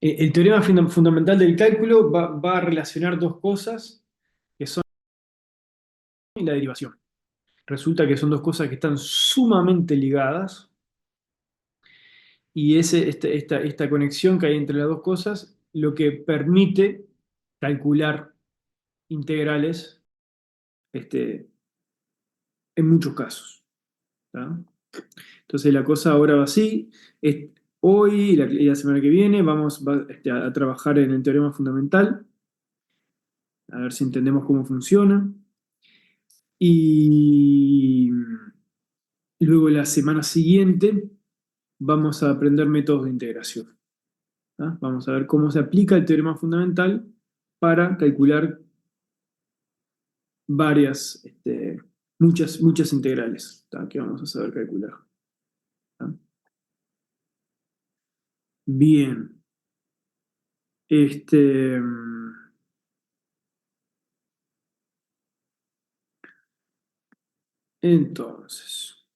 El teorema fundamental del cálculo va a relacionar dos cosas, que son la derivación. Resulta que son dos cosas que están sumamente ligadas y esta conexión que hay entre las dos cosas lo que permite calcular integrales este, en muchos casos. ¿Tá? Entonces la cosa ahora va así. Hoy y la semana que viene a trabajar en el teorema fundamental, a ver si entendemos cómo funciona. Y luego la semana siguiente vamos a aprender métodos de integración. ¿Tá? Vamos a ver cómo se aplica el teorema fundamental para calcular muchas integrales, ¿tá? Que vamos a saber calcular. ¿Tá? Bien. Este, entonces,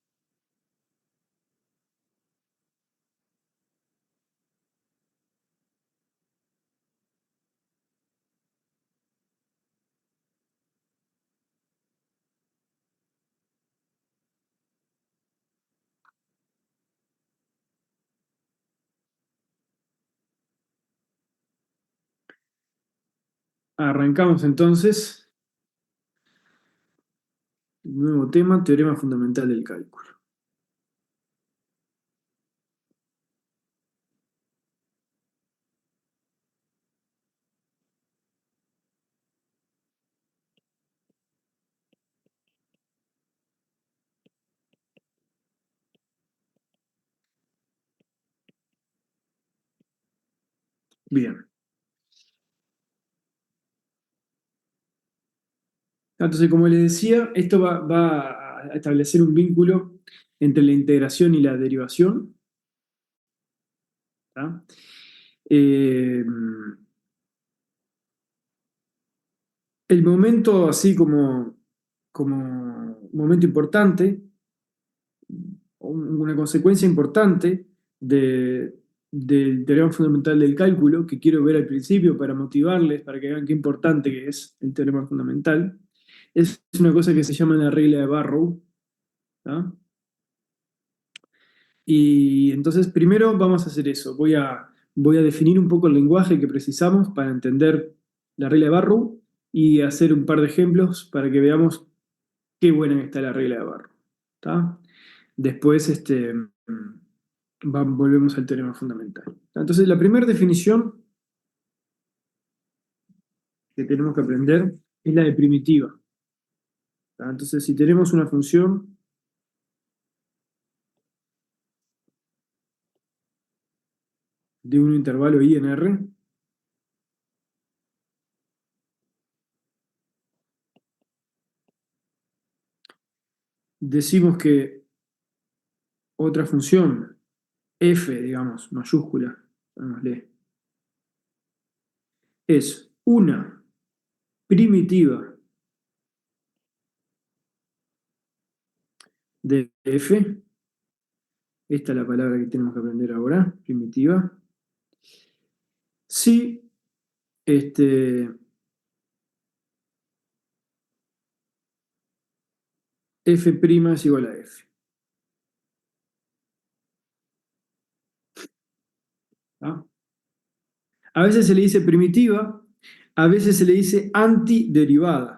arrancamos entonces. Nuevo tema, teorema fundamental del cálculo. Bien. Entonces, como les decía, esto va a establecer un vínculo entre la integración y la derivación. ¿Tá? Eh, el momento, así como momento importante, una consecuencia importante del teorema fundamental del cálculo, que quiero ver al principio para motivarles, para que vean qué importante que es el teorema fundamental, es una cosa que se llama la regla de Barrow. ¿Tá? Y entonces primero vamos a hacer eso. Voy a definir un poco el lenguaje que precisamos para entender la regla de Barrow y hacer un par de ejemplos para que veamos qué buena está la regla de Barrow. ¿Tá? Después volvemos al teorema fundamental. Entonces la primera definición que tenemos que aprender es la de primitiva. ¿Tá? Entonces si tenemos una función de un intervalo i en R, decimos que otra función, f, digamos, mayúscula, llamémosle, es una primitiva de f. Esta es la palabra que tenemos que aprender ahora, primitiva. Si este, f' es igual a f. ¿Ah? A veces se le dice primitiva, a veces se le dice antiderivada.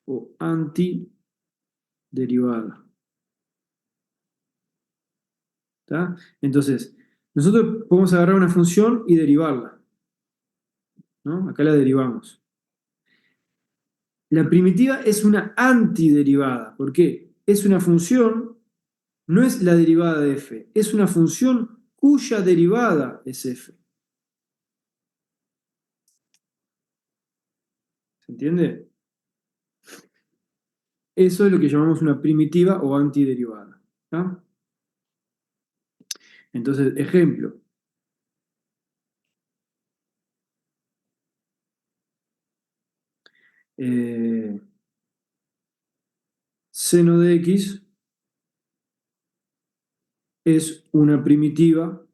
O antiderivada. ¿Tá? Entonces, nosotros podemos agarrar una función y derivarla. ¿No? Acá la derivamos. La primitiva es una antiderivada. ¿Por qué? Es una función, no es la derivada de f, es una función cuya derivada es f. ¿Se entiende? Eso es lo que llamamos una primitiva o antiderivada. ¿Tá? Entonces, ejemplo. eh, seno de x es una primitiva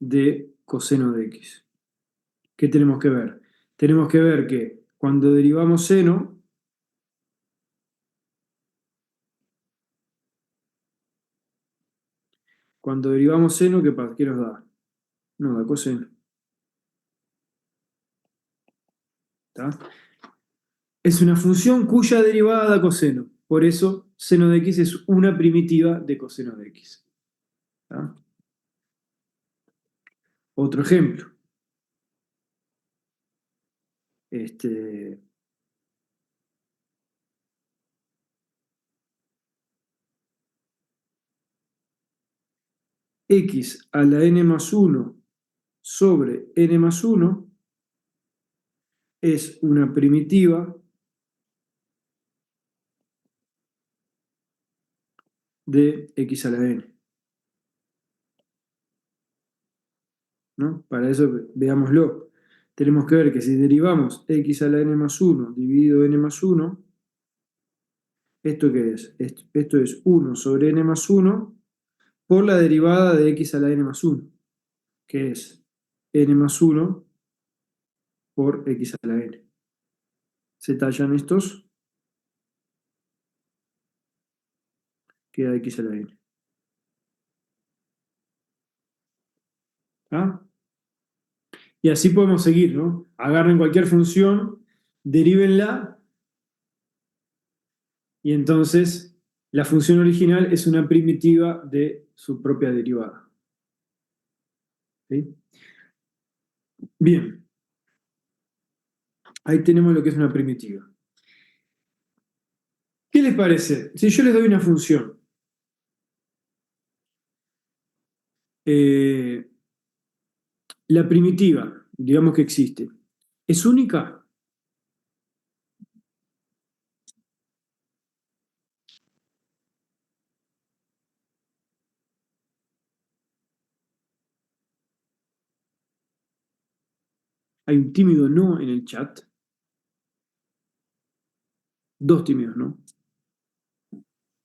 de coseno de x. ¿Qué tenemos que ver? Tenemos que ver que cuando derivamos seno, ¿qué pasa? ¿Qué nos da? Nos da coseno. ¿Tá? Es una función cuya derivada da coseno. Por eso, seno de x es una primitiva de coseno de x. ¿Tá? Otro ejemplo. Este, x a la n más 1 sobre n más 1 es una primitiva de x a la n. ¿No? Para eso veámoslo. Tenemos que ver que si derivamos x a la n más 1 dividido n más 1, ¿esto qué es? Esto es 1 sobre n más 1 por la derivada de x a la n más 1, que es n más 1 por x a la n. Se tallan estos, queda x a la n. ¿Ah? Y así podemos seguir, ¿no? Agarren cualquier función, derívenla, y entonces la función original es una primitiva de su propia derivada. ¿Sí? Bien, ahí tenemos lo que es una primitiva. ¿Qué les parece? Si yo les doy una función, eh, la primitiva, digamos que existe, ¿es única? Hay un tímido no en el chat, dos tímidos no.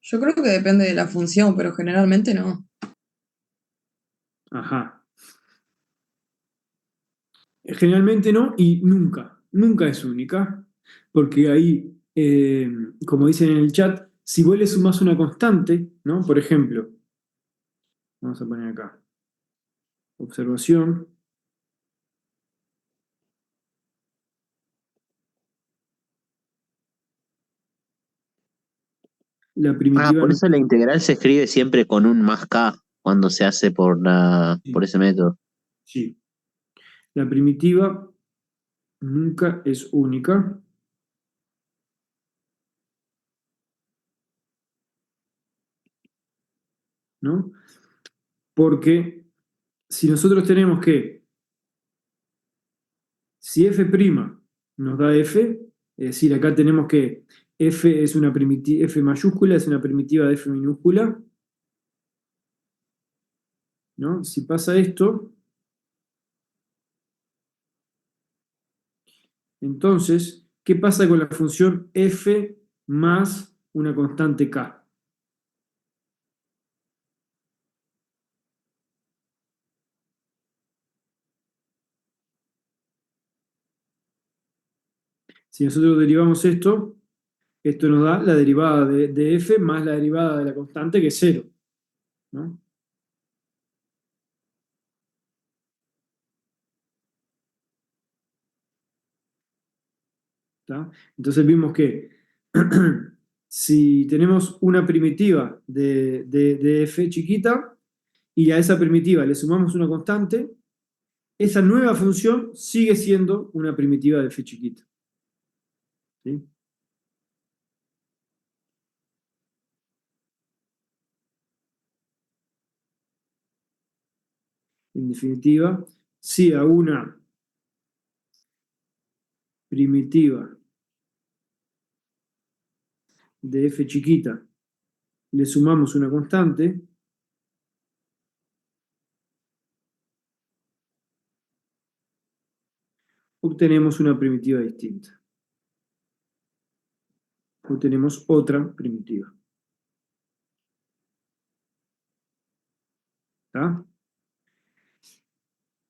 Yo creo que depende de la función, pero generalmente no. Ajá. Generalmente no y nunca, nunca es única, porque ahí, como dicen en el chat, si vos le sumás una constante, ¿no? Por ejemplo, vamos a poner acá, observación, la Ah, primitiva por no. eso la integral se escribe siempre con un más k cuando se hace por Sí, ese método. sí. La primitiva nunca es única, ¿no? Porque si nosotros tenemos que, si f' nos da f, es decir, acá tenemos que f es una primitiva, f mayúscula es una primitiva de f minúscula, ¿no? Si pasa esto, entonces, ¿qué pasa con la función f más una constante k? Si nosotros derivamos esto, esto nos da la derivada de f más la derivada de la constante, que es cero, ¿no? ¿Tá? Entonces vimos que si tenemos una primitiva de f chiquita y a esa primitiva le sumamos una constante, esa nueva función sigue siendo una primitiva de f chiquita. ¿Sí? En definitiva, si a una primitiva de f chiquita le sumamos una constante, obtenemos una primitiva distinta. Obtenemos otra primitiva. ¿Tá?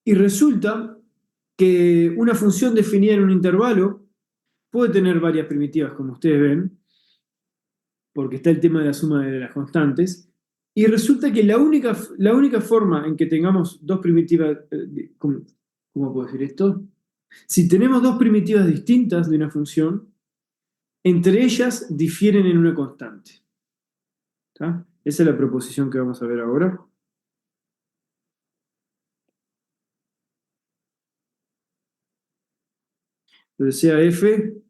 Y resulta que una función definida en un intervalo puede tener varias primitivas, como ustedes ven, porque está el tema de la suma de las constantes. Y resulta que la única forma en que tengamos dos primitivas, ¿cómo puedo decir esto? Si tenemos dos primitivas distintas de una función, entre ellas difieren en una constante. ¿Tá? Esa es la proposición que vamos a ver ahora. Entonces sea f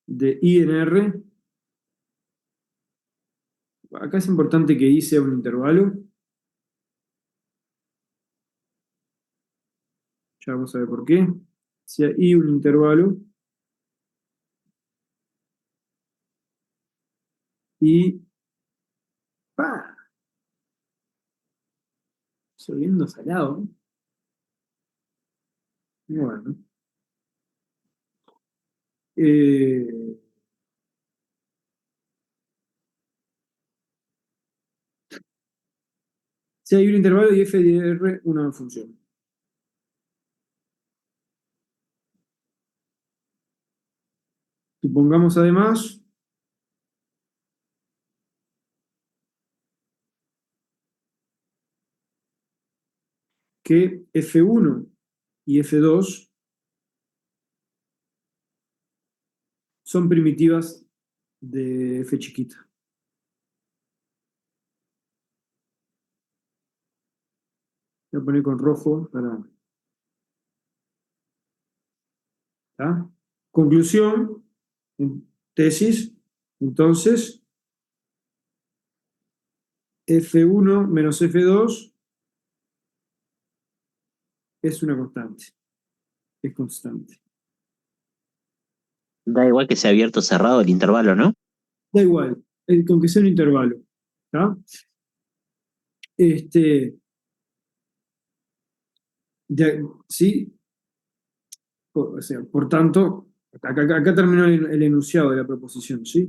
de I en R. Acá es importante que I sea un intervalo. Ya vamos a ver por qué. Sea I un intervalo. Y... ¡pa! Lloviendo salado. Bueno. Sea I un intervalo y f de R una función. Supongamos además que F1 y F2 son primitivas de F chiquita. Voy a poner con rojo para... ¿tá? Conclusión, tesis, entonces F1 menos F2 es una constante, es constante. Da igual que sea abierto o cerrado el intervalo, ¿no? Da igual, con que sea un intervalo. ¿Tá? ¿Sí? O sea, por tanto, acá terminó el enunciado de la proposición, ¿sí?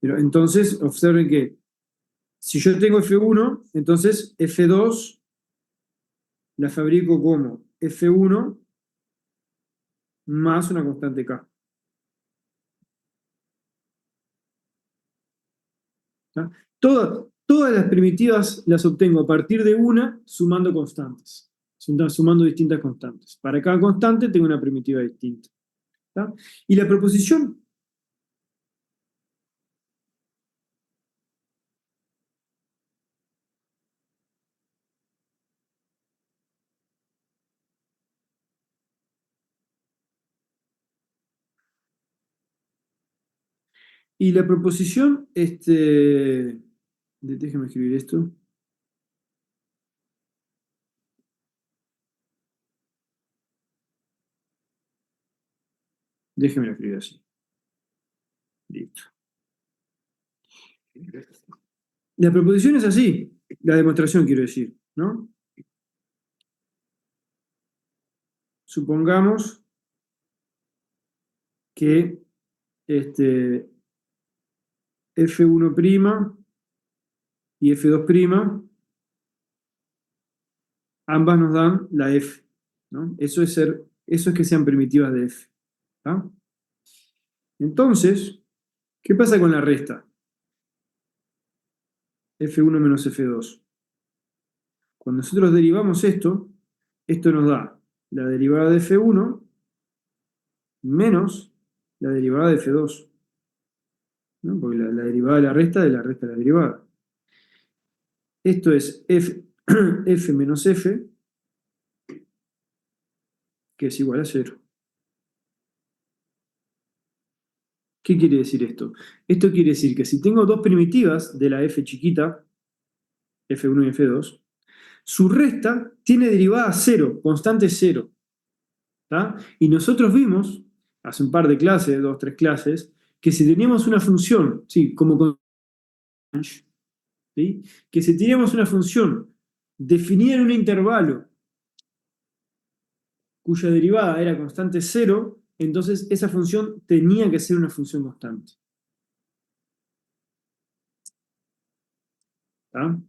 Pero entonces, observen que si yo tengo F1, entonces F2 la fabrico como F1 más una constante K. ¿Tá? Todas las primitivas las obtengo a partir de una sumando constantes, sumando distintas constantes. Para cada constante tengo una primitiva distinta. ¿Tá? Y la proposición... Y la proposición, déjeme escribir esto. Déjeme escribir así. Listo. La proposición es así, la demostración quiero decir, ¿no? Supongamos que F1' y F2', ambas nos dan la F, ¿no? Eso es que sean primitivas de F. ¿Tá? Entonces, ¿qué pasa con la resta? F1 menos F2. Cuando nosotros derivamos esto nos da la derivada de F1 menos la derivada de F2. ¿No? Porque la derivada de la resta de la derivada. Esto es F, F menos F, que es igual a 0. ¿Qué quiere decir esto? Esto quiere decir que si tengo dos primitivas de la F chiquita, F1 y F2, su resta tiene derivada 0, constante 0. ¿Tá? Y nosotros vimos, hace un par de clases, 2, 3 clases, que si teníamos una función, sí, como con ¿sí? Que si teníamos una función definida en un intervalo cuya derivada era constante cero, entonces esa función tenía que ser una función constante. ¿Tá?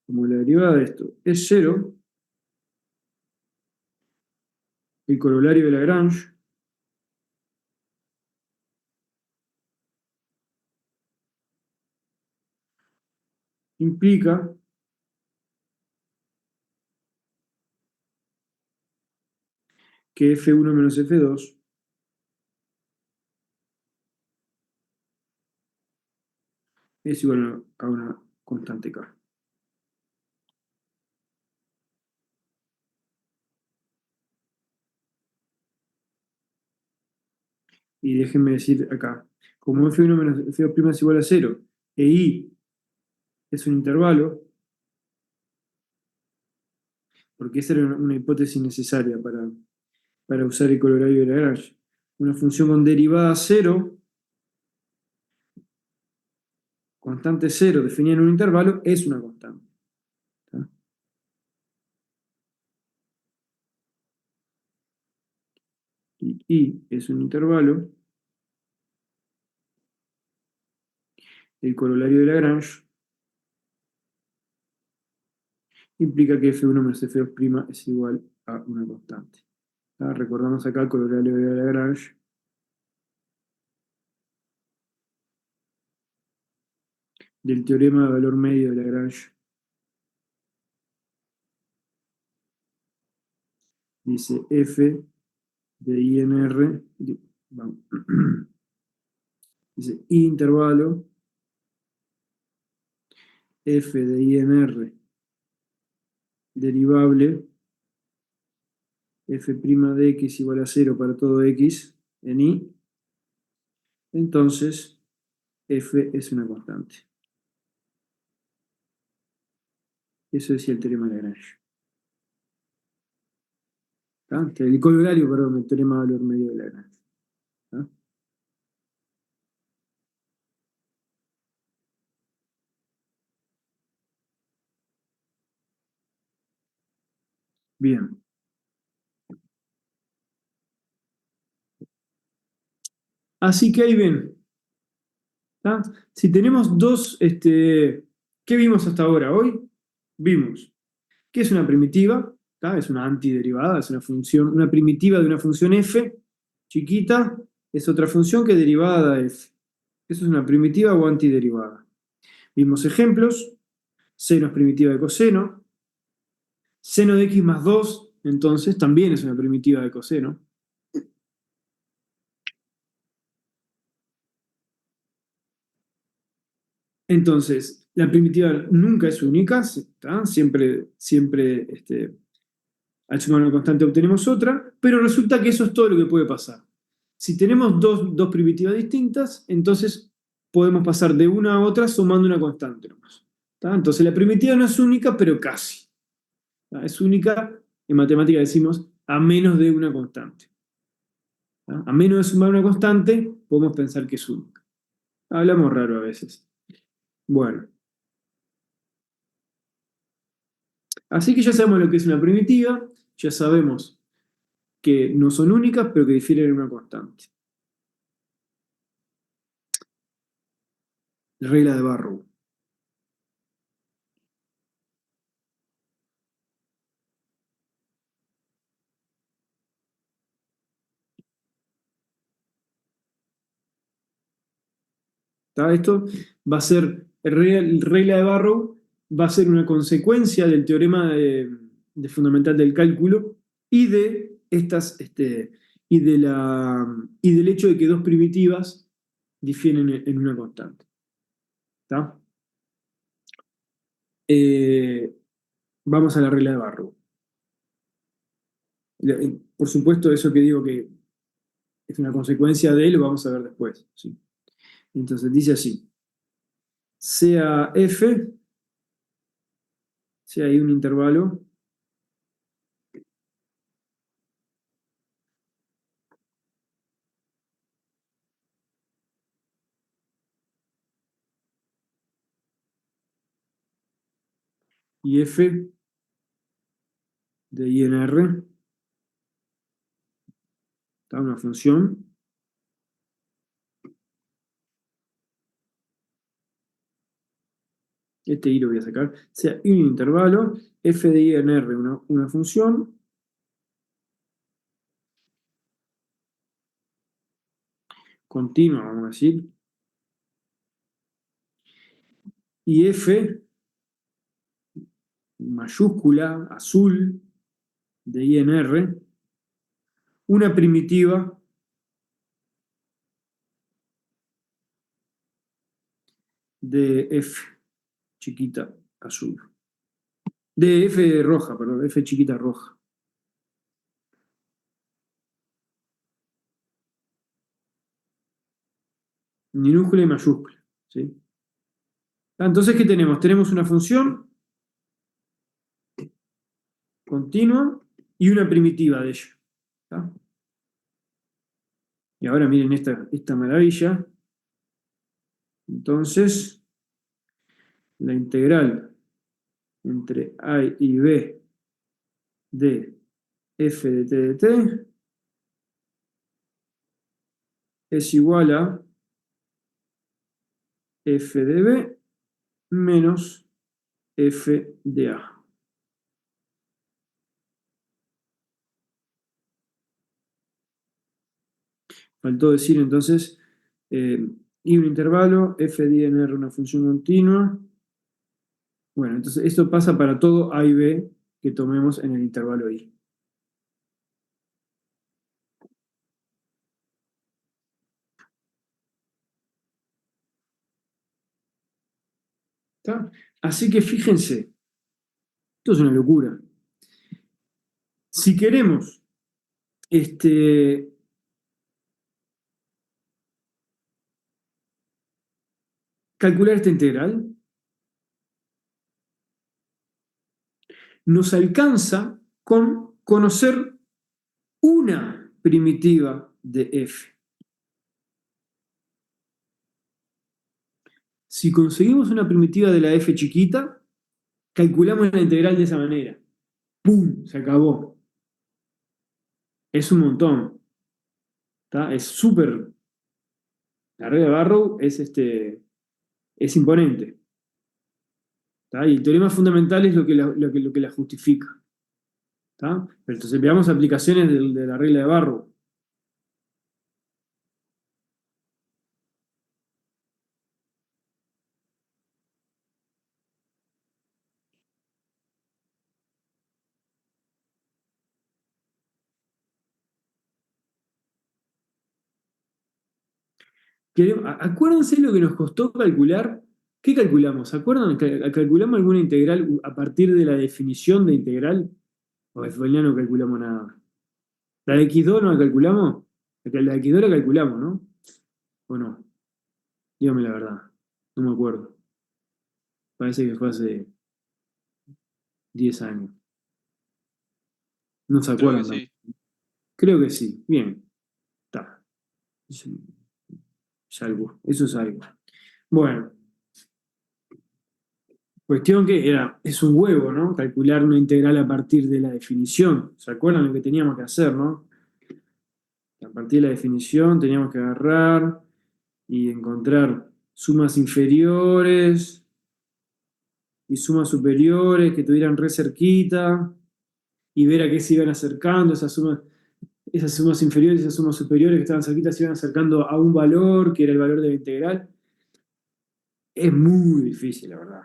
Como la derivada de esto es cero, el corolario de Lagrange implica que F1 menos F2 es igual a una constante K. Y déjenme decir acá, como F1 menos F2' es igual a cero, e I es un intervalo, porque esa era una hipótesis necesaria para usar el corolario de Lagrange. Una función con derivada cero, constante cero definida en un intervalo, es una constante. ¿Tá? Y I es un intervalo, el corolario de Lagrange implica que F1 menos F2' es igual a una constante. ¿Tá? Recordamos acá el corolario de Lagrange del teorema de valor medio de Lagrange. Dice F de INR, dice I intervalo, F de INR derivable, F' de X igual a 0 para todo X en I, entonces F es una constante. Eso decía el teorema de Lagrange. ¿Tá? El corolario, perdón, el teorema de valor medio de Lagrange. ¿Tá? Bien. Así que ahí ven. ¿Tá? Si tenemos dos, ¿qué vimos hasta ahora? Hoy vimos que es una primitiva, ¿tá? Es una antiderivada, es una función, una primitiva de una función f chiquita, es otra función que derivada de f. Eso es una primitiva o antiderivada. Vimos ejemplos, seno es primitiva de coseno, seno de x más 2, entonces también es una primitiva de coseno. Entonces, la primitiva nunca es única, ¿tá? Siempre al sumar una constante obtenemos otra, pero resulta que eso es todo lo que puede pasar. Si tenemos dos primitivas distintas, entonces podemos pasar de una a otra sumando una constante nomás. ¿Tá? Entonces la primitiva no es única, pero casi. ¿Tá? Es única, en matemática decimos, a menos de una constante. ¿Tá? A menos de sumar una constante, podemos pensar que es única. Hablamos raro a veces. Bueno, así que ya sabemos lo que es una primitiva, ya sabemos que no son únicas, pero que difieren en una constante. La regla de Barrow. ¿Tá? Esto va a ser, regla de Barrow va a ser una consecuencia del teorema de fundamental del cálculo y de estas, y del hecho de que dos primitivas difieren en una constante. ¿Tá? Vamos a la regla de Barrow. Por supuesto, eso que digo que es una consecuencia de él, lo vamos a ver después. ¿Sí? Entonces dice así: sea f sea ahí un intervalo. Y f de I en R, está una función. Este I lo voy a sacar. Sea un intervalo, f de I en R, una función. Continua, vamos a decir. Y f mayúscula, azul, de I en R, una primitiva de f chiquita azul. De f roja, perdón, f chiquita roja. Minúscula y mayúscula. ¿Sí? Entonces, ¿qué tenemos? Tenemos una función continua y una primitiva de ello. ¿Está? Y ahora miren esta maravilla. Entonces, la integral entre a y b de f de t de t es igual a f de b menos f de a. Faltó decir entonces, y un intervalo, f de i en r una función continua. Bueno, entonces esto pasa para todo a y b que tomemos en el intervalo i. ¿Está? Así que fíjense, esto es una locura. Si queremos calcular esta integral, nos alcanza con conocer una primitiva de f. Si conseguimos una primitiva de la f chiquita, calculamos la integral de esa manera. ¡Pum! Se acabó. Es un montón. ¿Está? Es súper. La regla de Barrow es imponente. ¿Está? Y el teorema fundamental es lo que la justifica. ¿Está? Pero entonces veamos aplicaciones de la regla de Barrow. Acuérdense lo que nos costó calcular. ¿Qué calculamos? ¿Se acuerdan? ¿Calculamos alguna integral a partir de la definición de integral? O de ya no calculamos nada. ¿La de x2 no la calculamos? La de x2 la calculamos, ¿no? ¿O no? Dígame la verdad. No me acuerdo. Parece que fue hace 10 años. No se Creo que acuerdan. sí. Creo que sí. Bien. Está. Es algo. Eso es algo. Bueno. Cuestión que es un huevo, ¿no? Calcular una integral a partir de la definición. ¿Se acuerdan lo que teníamos que hacer, no? A partir de la definición teníamos que agarrar y encontrar sumas inferiores y sumas superiores que tuvieran re cerquita y ver a qué se iban acercando esas sumas inferiores y esas sumas superiores que estaban cerquitas se iban acercando a un valor que era el valor de la integral. Es muy difícil, la verdad.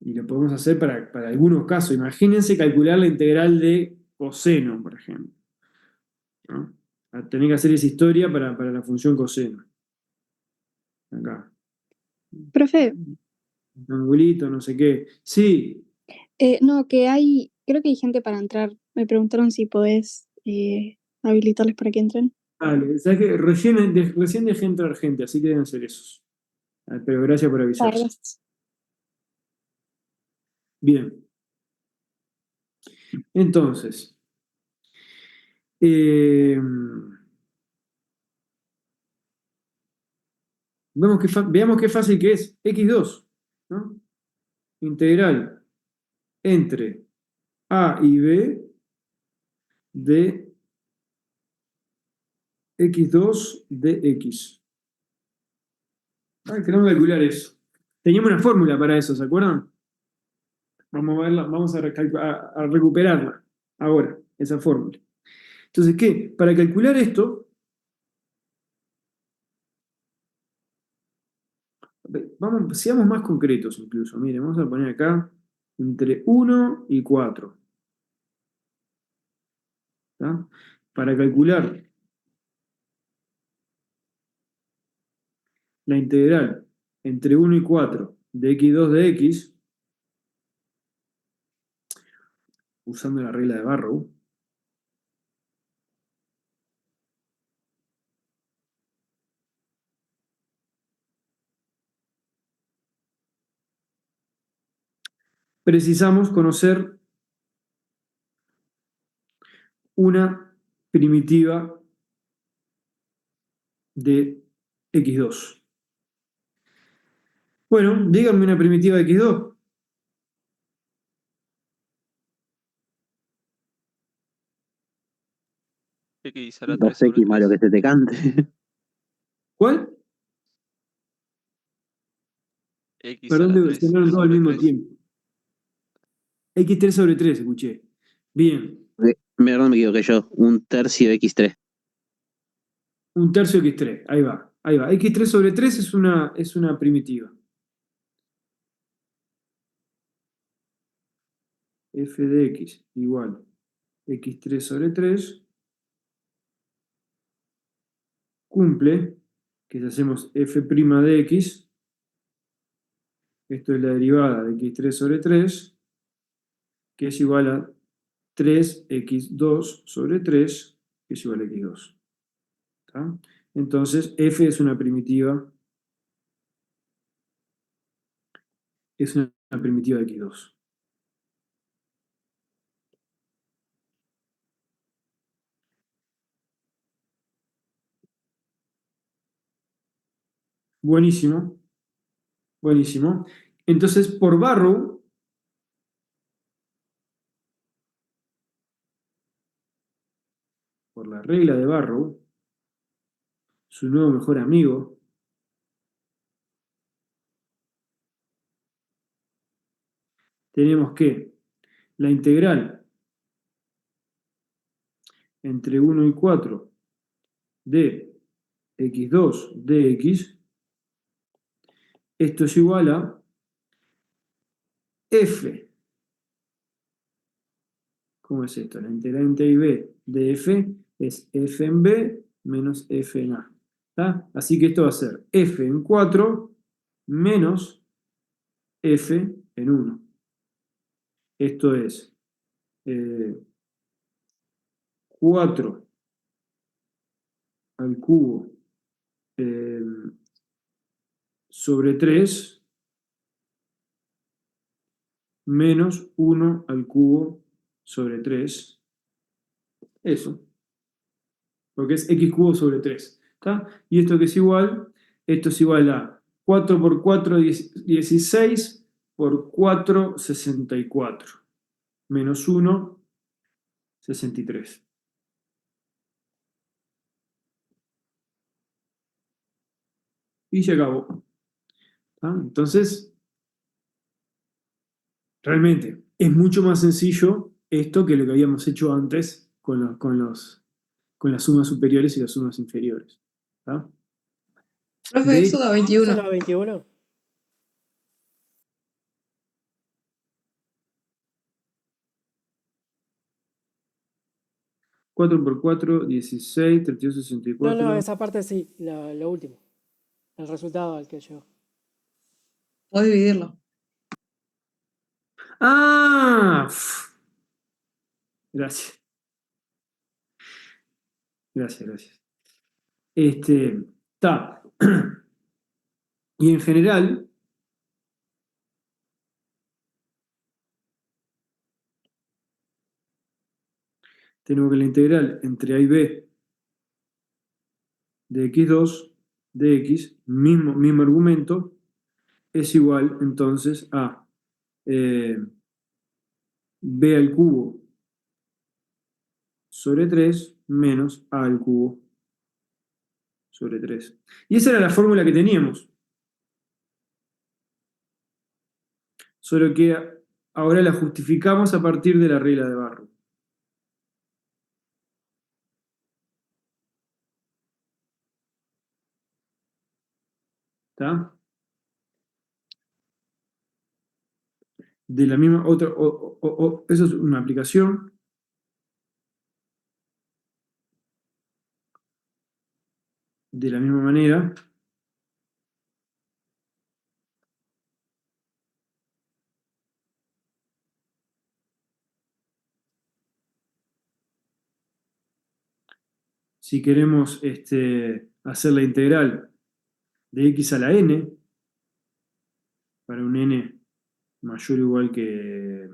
Y lo podemos hacer para algunos casos. Imagínense calcular la integral de coseno, por ejemplo. ¿No? A tener que hacer esa historia para la función coseno. Acá. Profe, Un angulito, no sé qué. Sí, no, creo que hay gente para entrar. Me preguntaron si podés habilitarles para que entren. vale. ¿Sabes qué? Recién dejé entrar gente, así que deben ser esos. Pero gracias por avisar. Gracias. Bien. Entonces, eh, veamos qué fácil que es. X2, ¿no? Integral entre A y B de X2 de X. Queremos calcular eso. Teníamos una fórmula para eso, ¿se acuerdan? Vamos a verla, vamos a recuperarla ahora, esa fórmula. Entonces, ¿qué? Para calcular esto, seamos más concretos incluso. Miren, vamos a poner acá entre 1 y 4. ¿Tá? Para calcular la integral entre 1 y 4 de x2 de x, usando la regla de Barrow, precisamos conocer una primitiva de x2. Bueno, díganme una primitiva de x2. X a la 3 Dos sobre X más lo que 3. se te cante. ¿Cuál? X a Perdón, la 3 sonaron todo al sobre mismo 3. tiempo. X3 sobre 3, escuché. Bien, Perdón, me equivoqué yo. Un tercio de X3. un tercio x3, ahí va, ahí va. X3 sobre 3 es una primitiva. F de x igual x3 sobre 3 cumple, que si hacemos f' de x, esto es la derivada de x3 sobre 3, que es igual a 3x2 sobre 3, que es igual a x2. ¿Tá? Entonces, f es una primitiva de x2. Buenísimo, buenísimo. Entonces, por Barrow, por la regla de Barrow, su nuevo mejor amigo, tenemos que la integral entre 1 y 4 de x2 de x, esto es igual a f. ¿Cómo es esto? La integral entre a y b de f es f en b menos f en a. ¿Tá? Así que esto va a ser f en 4 menos f en 1. Esto es 4 al cubo eh, sobre 3 menos 1 al cubo sobre 3. Eso, porque es x cubo sobre 3. ¿Tá? Y esto que es igual, esto es igual a 4 por 4, 16 por 4, 64. Menos 1, 63. Y se acabó. ¿Tá? Entonces, realmente es mucho más sencillo esto que lo que habíamos hecho antes con las sumas superiores y las sumas inferiores. ¿Tá? Profe, De eso hecho, da ¿Eso 21. da 21? 4 por 4, 16, 32, No, no, 64. esa parte sí, lo último. El resultado al que llegó. Podés dividirlo. ¡Ah! Gracias, gracias, gracias. Está. Y en general, tenemos que la integral entre a y b de x2 de x, mismo argumento, es igual entonces a b al cubo sobre 3 menos a al cubo sobre 3. Y esa era la fórmula que teníamos. Solo que ahora la justificamos a partir de la regla de Barrow. ¿Está? De la misma otra, eso es una aplicación. De la misma manera, si queremos hacer la integral de x a la n, para un n mayor o igual que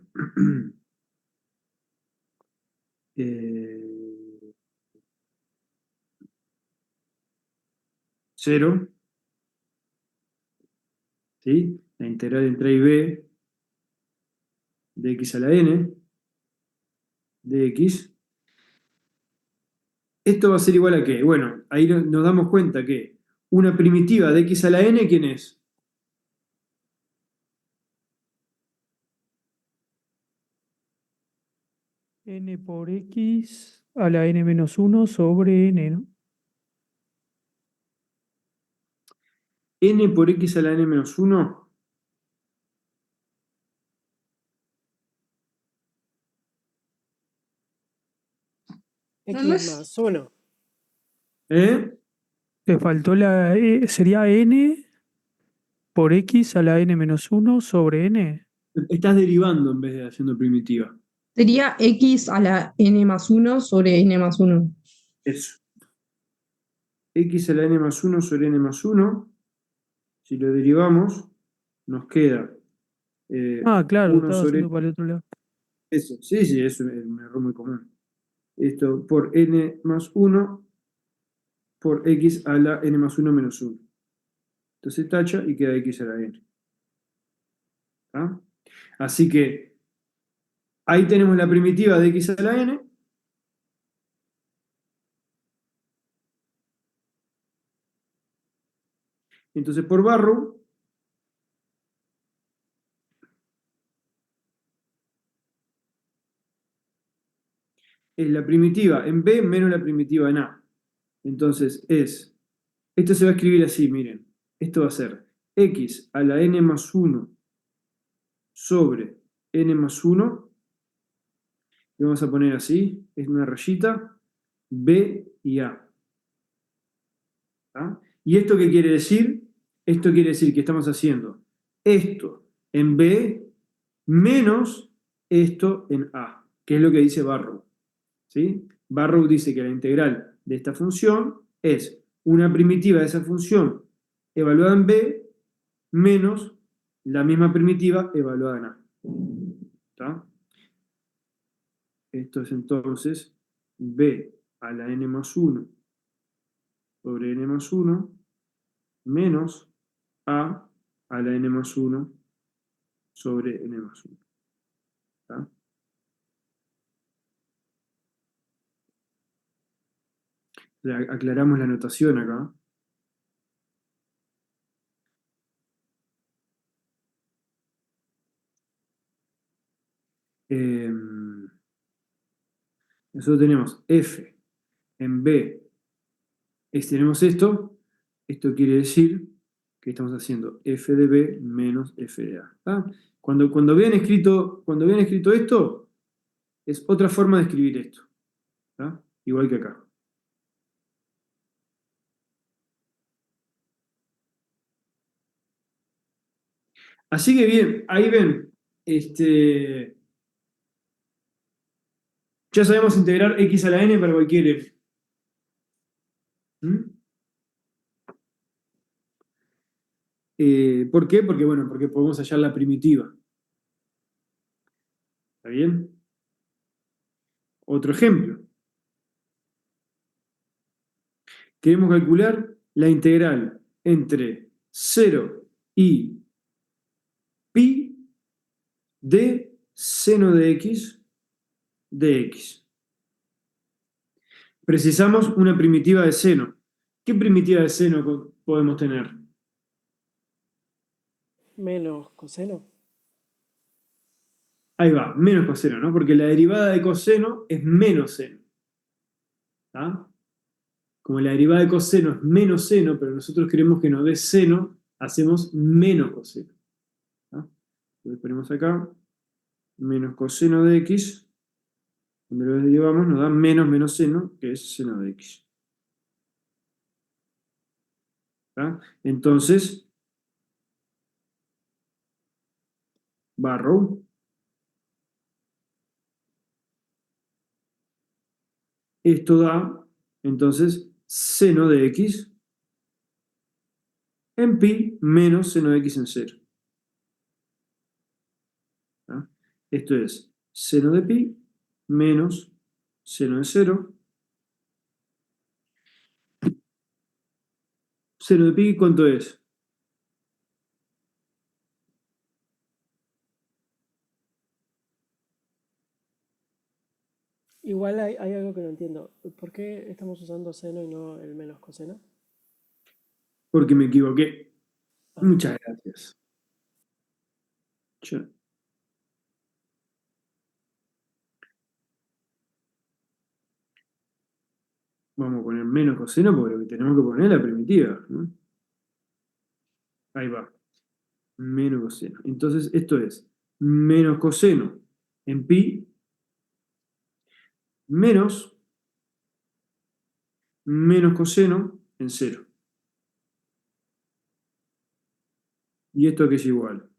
0, ¿sí? La integral entre a y b de x a la n de x. Esto va a ser igual a qué? Bueno, ahí nos damos cuenta que una primitiva de x a la n, ¿quién es? N por X a la N menos 1 sobre N, ¿no? N por x a la n menos 1. No, X no es- más 1. ¿Eh? Te faltó sería N por X a la N menos 1 sobre N. Estás derivando en vez de haciendo primitiva. Sería x a la n más 1 sobre n más 1. Eso. X a la n más 1 sobre n más 1. Si lo derivamos, nos queda Claro, 1 estaba sobre haciendo para el otro lado. eso. Sí, sí, es un error muy común. Esto por n más 1 por x a la n más 1 menos 1. Entonces tacha y queda x a la n. ¿Ah? Así que ahí tenemos la primitiva de x a la n. Entonces por Barrow es la primitiva en b menos la primitiva en a. Entonces esto se va a escribir así, miren. Esto va a ser x a la n más 1 sobre n más 1. Y vamos a poner así, es una rayita, b y a. ¿Ah? ¿Y esto qué quiere decir? Esto quiere decir que estamos haciendo esto en b menos esto en a, que es lo que dice Barrow. ¿Sí? Barrow dice que la integral de esta función es una primitiva de esa función evaluada en b menos la misma primitiva evaluada en a. ¿Está? Esto es entonces b a la n más 1 sobre n más 1 menos a la n más 1 sobre n más 1. ¿Está? Aclaramos la notación acá. Nosotros tenemos f en b, tenemos esto quiere decir que estamos haciendo f de b menos f de a. ¿Tá? Cuando vean escrito esto, es otra forma de escribir esto. ¿Tá? Igual que acá. Así que bien, ahí ven, ya sabemos integrar x a la n para cualquier f. ¿Mm? ¿Por qué? Porque podemos hallar la primitiva. ¿Está bien? Otro ejemplo. queremos calcular la integral entre 0 y pi de seno de x de x. Precisamos una primitiva de seno. ¿Qué primitiva de seno podemos tener? Menos coseno. Ahí va, menos coseno, ¿no? Porque la derivada de coseno es menos seno. ¿Tá? Como la derivada de coseno es menos seno, pero nosotros queremos que nos dé seno, hacemos menos coseno. ¿Tá? Entonces ponemos acá menos coseno de x. Cuando lo derivamos nos da menos seno, que es seno de x. ¿Tá? Entonces, barrow. Esto da, entonces, seno de x en pi menos seno de x en 0. ¿Tá? Esto es seno de pi menos seno de 0. Seno de pi, ¿cuánto es? Igual hay algo que no entiendo. ¿Por qué estamos usando seno y no el menos coseno? Porque me equivoqué. Ah, Muchas gracias. Yo- Vamos a poner menos coseno porque lo que tenemos que poner es la primitiva, ¿no? Ahí va. Menos coseno. Entonces, esto es menos coseno en pi menos coseno en 0. ¿Y esto qué es igual?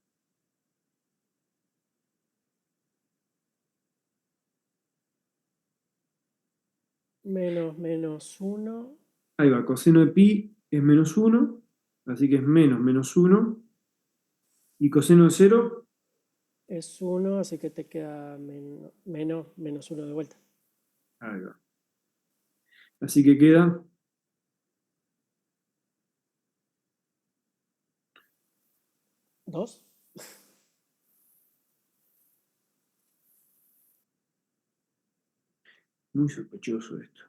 menos 1 Ahí va, coseno de pi es menos 1, así que es menos 1. Y coseno de 0, es 1, así que te queda menos 1 de vuelta. ahí va. Así que queda ¿2? muy sospechoso esto.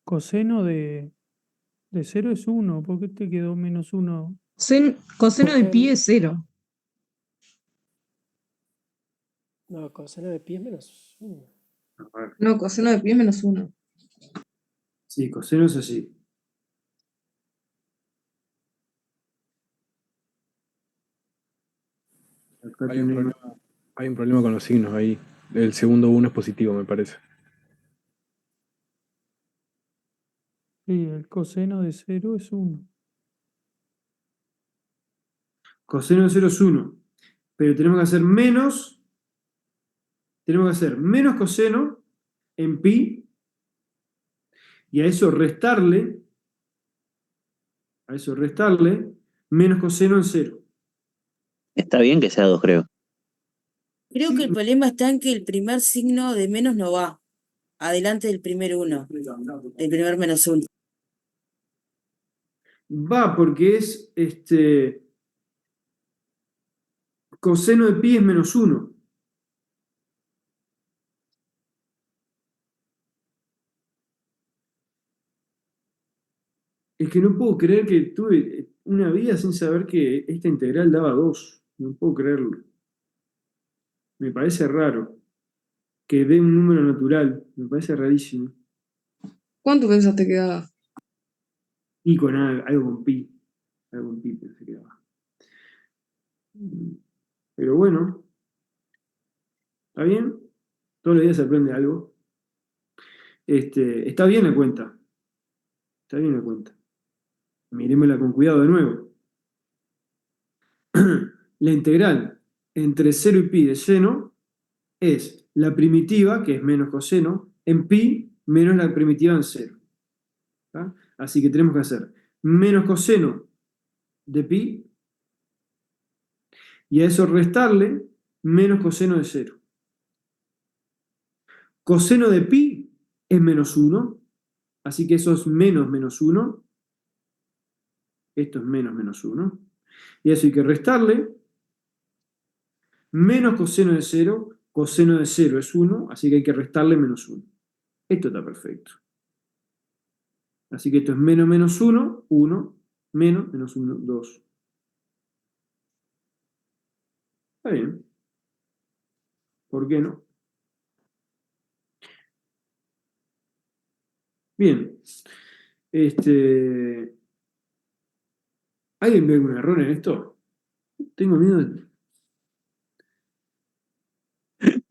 Coseno de 0 es 1. ¿Por qué te quedó menos 1? Coseno de pi Porque, es 0. no, coseno de pi es menos 1. A ver. No, coseno de pi es menos 1. Sí, coseno es así. Acá Hay un tenemos. problema, hay un problema con los signos ahí. El segundo uno es positivo, me parece. Sí, el coseno de 0 es 1. Coseno de 0 es 1. Pero tenemos que hacer menos coseno en pi y a eso restarle menos coseno en 0. Está bien que sea 2, creo. Creo que el problema está en que el primer signo de menos no va. Adelante del primer uno. El primer menos uno. Va porque es coseno de pi es menos 1. Es que no puedo creer que tuve una vida sin saber que esta integral daba 2. No puedo creerlo. Me parece raro que dé un número natural. Me parece rarísimo. ¿Cuánto pensaste que daba? Y con algo con pi. Algo con pi pensé que daba. Pero bueno, ¿está bien? Todos los días se aprende algo. Está bien la cuenta. Está bien la cuenta. Miremosla con cuidado de nuevo. La integral entre 0 y pi de seno es la primitiva, que es menos coseno, en pi menos la primitiva en 0. ¿Tá? Así que tenemos que hacer menos coseno de pi Y a eso restarle menos coseno de 0. Coseno de pi es menos 1, así que eso es menos 1. Esto es menos 1. Y a eso hay que restarle menos coseno de 0. Coseno de 0 es 1, así que hay que restarle menos 1. Esto está perfecto. Así que esto es menos 1, 1, menos 1, 2. Está bien. ¿Por qué no? Bien. ¿Alguien ve algún error en esto? Tengo miedo de...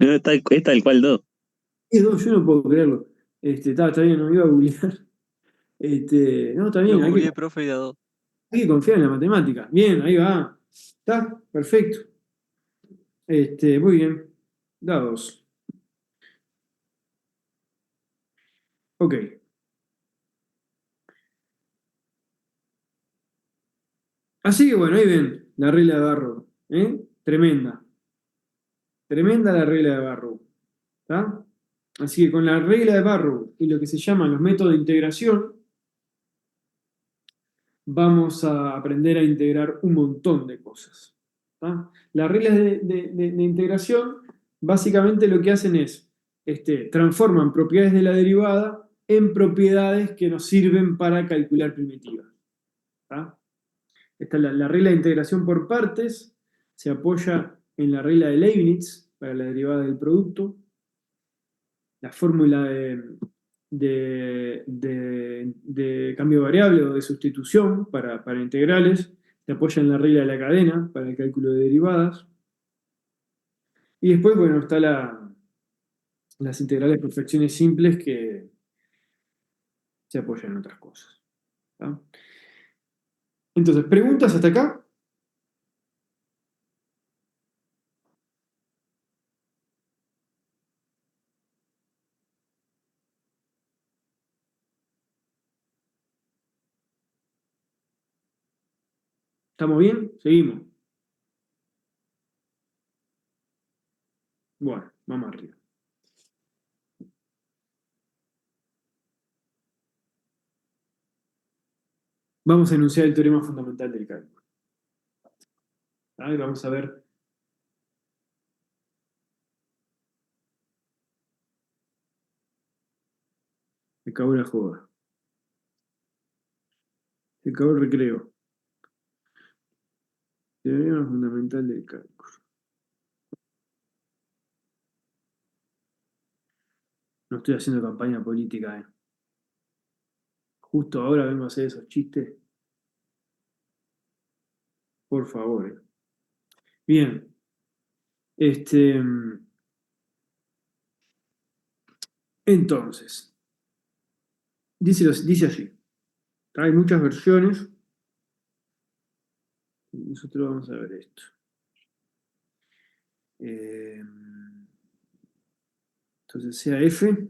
No, es tal cual 2. Yo no puedo creerlo. Está bien, no iba a googlear. No, está Lo bien, hay googleé, profe, y da 2. que confiar en la matemática. Bien, ahí va. Está, perfecto. Muy bien. Da 2. Ok. Así que bueno, ahí ven la regla de Barrow. Tremenda. Tremenda la regla de Barrow. ¿Está? Así que con la regla de Barrow y lo que se llaman los métodos de integración, vamos a aprender a integrar un montón de cosas. ¿Tá? Las reglas de integración básicamente lo que hacen es transforman propiedades de la derivada en propiedades que nos sirven para calcular primitivas. ¿Tá? Esta es la regla de integración por partes, se apoya en la regla de Leibniz para la derivada del producto. La fórmula de cambio variable o de sustitución para integrales se apoya en la regla de la cadena para el cálculo de derivadas. Y después, bueno, está las integrales por fracciones simples que se apoyan en otras cosas. ¿Tá? Entonces, ¿preguntas hasta acá? ¿Estamos bien? Seguimos. Bueno, vamos arriba. Vamos a enunciar el teorema fundamental del cálculo. ¿Tá? Y vamos a ver. Se acabó la joda. Se acabó el recreo. Teorema fundamental del cálculo. No estoy haciendo campaña política, Justo ahora vengo a hacer esos chistes. Por favor, Bien. Entonces, dice así. Hay muchas versiones. Nosotros vamos a ver esto. Entonces, sea F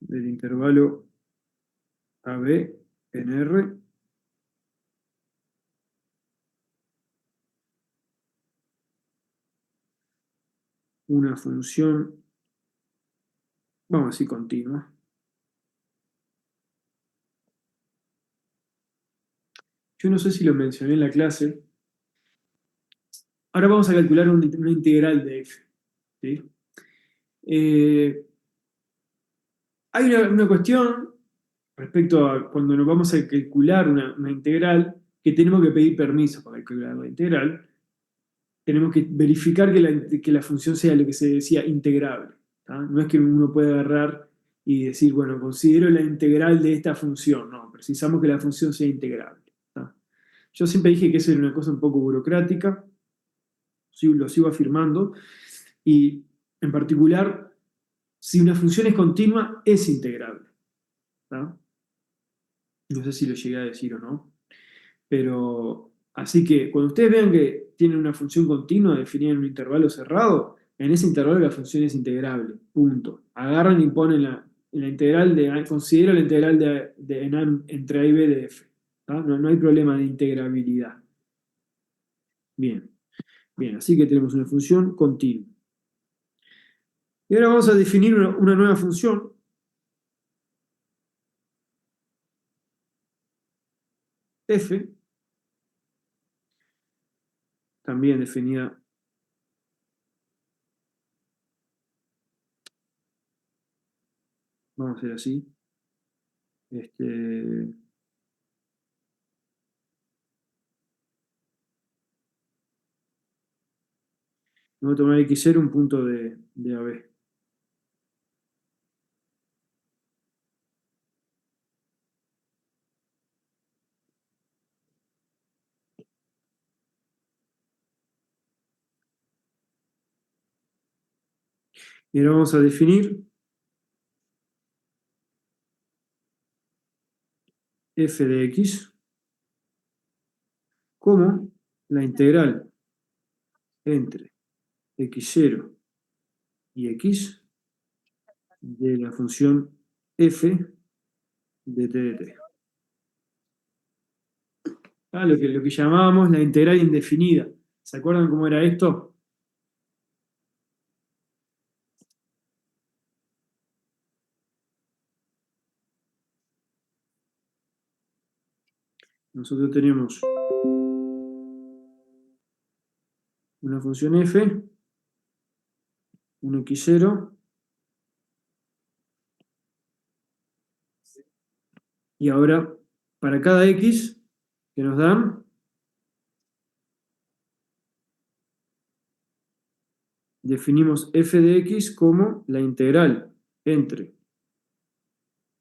del intervalo AB en R una función, vamos a decir continua. Yo no sé si lo mencioné en la clase. Ahora vamos a calcular una integral de f. ¿Sí? Hay una cuestión respecto a cuando nos vamos a calcular una integral, que tenemos que pedir permiso para calcular la integral. Tenemos que verificar que la función sea lo que se decía integrable. ¿Tá? No es que uno pueda agarrar y decir, bueno, considero la integral de esta función. No, precisamos que la función sea integrable. ¿Tá? Yo siempre dije que eso era una cosa un poco burocrática. Lo sigo afirmando. Y en particular, si una función es continua, es integrable. ¿Tá? No sé si lo llegué a decir o no. Pero, así que cuando ustedes vean que tienen una función continua definida en un intervalo cerrado, en ese intervalo la función es integrable. Punto. Agarran y ponen la integral considero la integral entre a y b de f. ¿tá? No hay problema de integrabilidad. Bien, bien, así que tenemos una función continua. Y ahora vamos a definir una nueva función. F, también definida vamos a hacer así. Voy a tomar x0 un punto de AB. Y ahora vamos a definir f de x como la integral entre x0 y x de la función f de t de t. Lo que llamábamos la integral indefinida. ¿Se acuerdan cómo era esto? Nosotros tenemos una función f, un x0, y ahora para cada x que nos dan, definimos f de x como la integral entre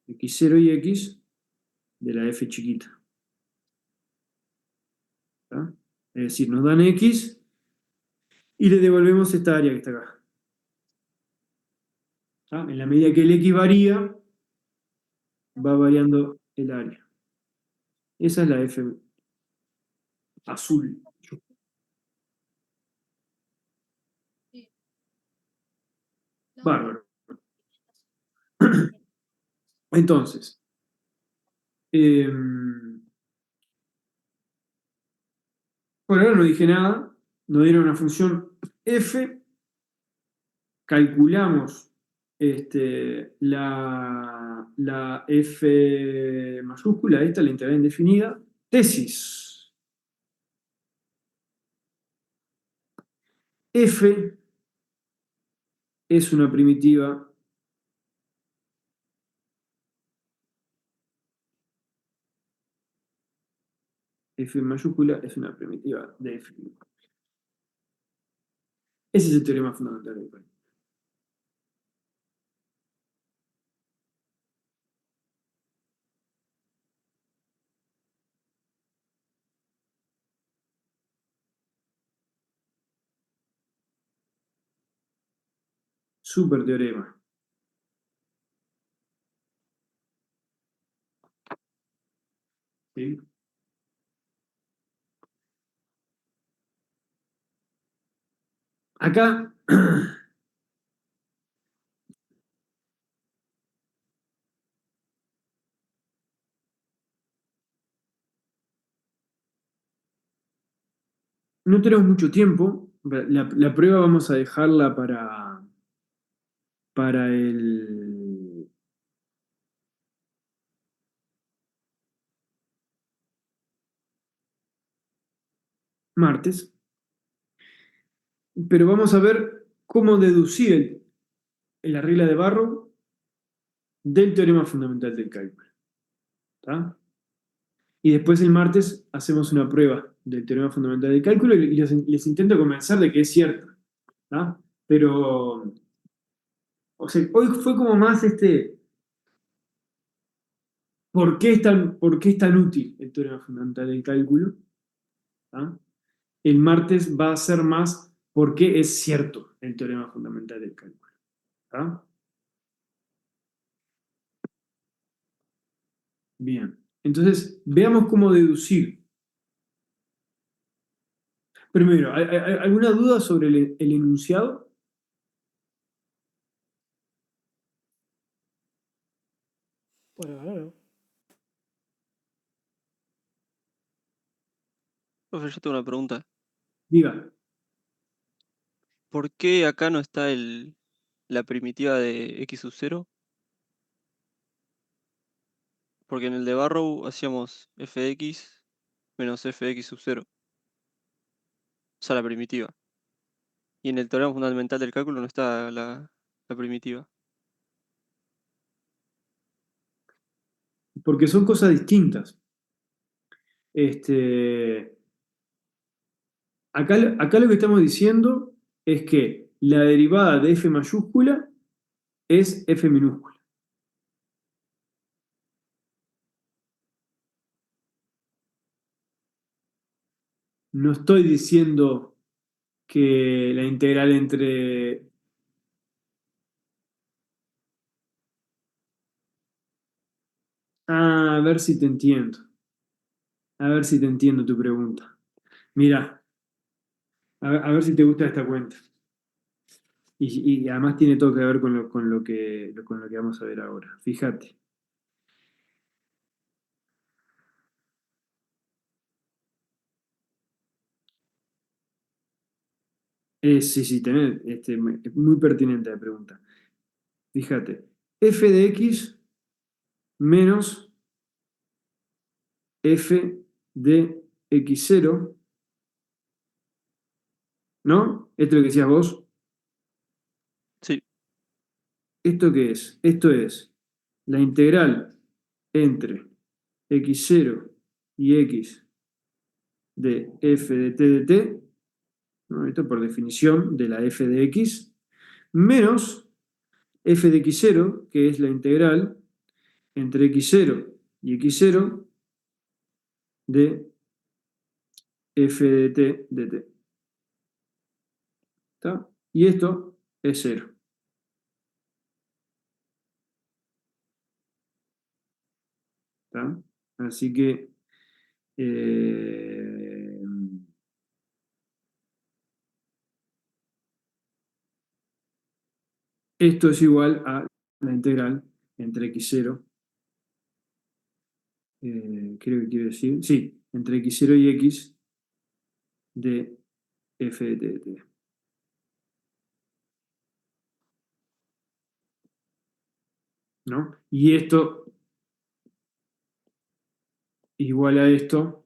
x0 y x de la f chiquita. ¿Tá? Es decir, nos dan x y le devolvemos esta área que está acá. ¿Tá? En la medida que el x varía, va variando el área. Esa es la f azul. Bárbaro. Entonces, por ahora no dije nada, nos dieron una función f, calculamos la f mayúscula, esta, la integral indefinida, tesis. F es una primitiva f mayúscula es una primitiva de f. Ese es el teorema fundamental del cálculo. Super teorema. ¿Sí? Acá no tenemos mucho tiempo. La prueba vamos a dejarla para el martes. Pero vamos a ver cómo deducir la regla de Barrow del teorema fundamental del cálculo. ¿Tá? Y después el martes hacemos una prueba del teorema fundamental del cálculo y les intento convencer de que es cierto. ¿Tá? Pero, o sea, hoy fue como más por qué es tan útil el teorema fundamental del cálculo? ¿Tá? El martes va a ser más por qué es cierto el teorema fundamental del cálculo. ¿Tá? Bien, entonces veamos cómo deducir. Primero, ¿hay alguna duda sobre el enunciado? Bueno, ahora no. Profe, yo tengo una pregunta. Diga. ¿Por qué acá no está la primitiva de x sub 0? Porque en el de Barrow hacíamos f de x menos f de x sub 0. O sea, la primitiva. Y en el teorema fundamental del cálculo no está la primitiva. Porque son cosas distintas. Este, acá lo que estamos diciendo es que la derivada de f mayúscula es f minúscula. No estoy diciendo que la integral entre... Ah, a ver si te entiendo. A ver si te entiendo tu pregunta. Mira, a ver si te gusta esta cuenta. Y además tiene todo que ver con lo que vamos a ver ahora. Fíjate. Sí, es muy pertinente la pregunta. Fíjate, f de x menos f de x0, ¿no? Esto es lo que decías vos. Sí, ¿Esto qué es? Esto es la integral entre x0 y x de f de t de t, ¿no? Esto por definición de la f de x, menos f de x0, que es la integral entre x0 y x0 de f de t de t. ¿Está? Y esto es 0. ¿Está? Así que esto es igual a la integral entre x0, creo que quiere decir, sí, entre x0 y x de f de t de t. ¿No? Y esto igual a esto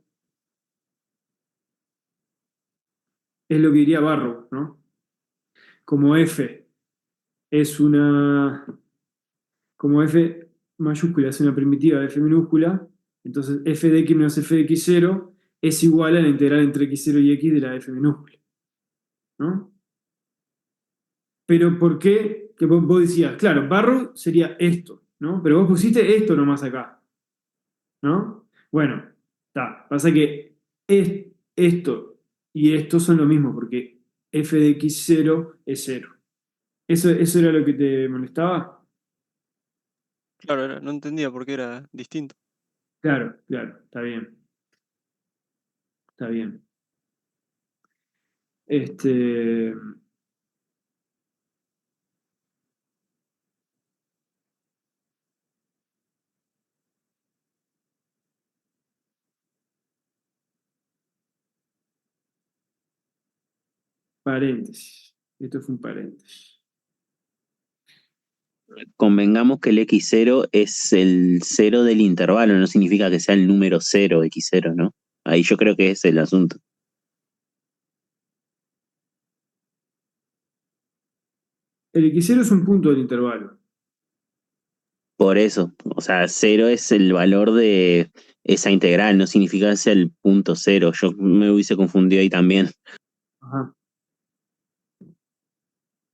es lo que diría Barrow, ¿no? Como f es una, como f mayúscula es una primitiva de f minúscula, entonces f de x menos f de x0 es igual a la integral entre x0 y x de la f minúscula, ¿no? Pero ¿por qué? Que vos decías, claro, Barrow sería esto, ¿no? Pero vos pusiste esto nomás acá, ¿no? Bueno, está. Pasa que esto y esto son lo mismo, porque f de x0 es 0. ¿Eso era lo que te molestaba? claro, no entendía por qué era distinto. Claro, claro, está bien. Está bien. Este, paréntesis. Esto fue un paréntesis. Convengamos que el x0 es el cero del intervalo, no significa que sea el número 0, x0, ¿no? Ahí yo creo que es el asunto. El x0 es un punto del intervalo. Por eso, o sea, 0 es el valor de esa integral, no significa que sea el punto 0. Yo me hubiese confundido ahí también. Ajá.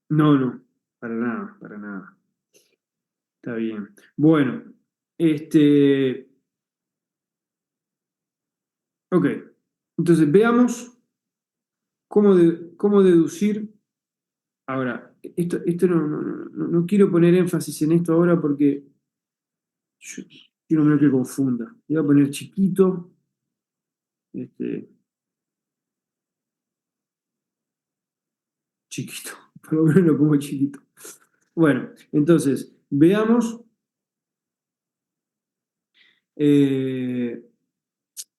No, no, para nada, para nada. Está bien. Bueno, ok. Entonces veamos cómo deducir. Ahora, esto no quiero poner énfasis en esto ahora porque yo quiero ver que confunda. Voy a poner chiquito. Chiquito. Por lo menos lo pongo chiquito. Bueno, entonces, veamos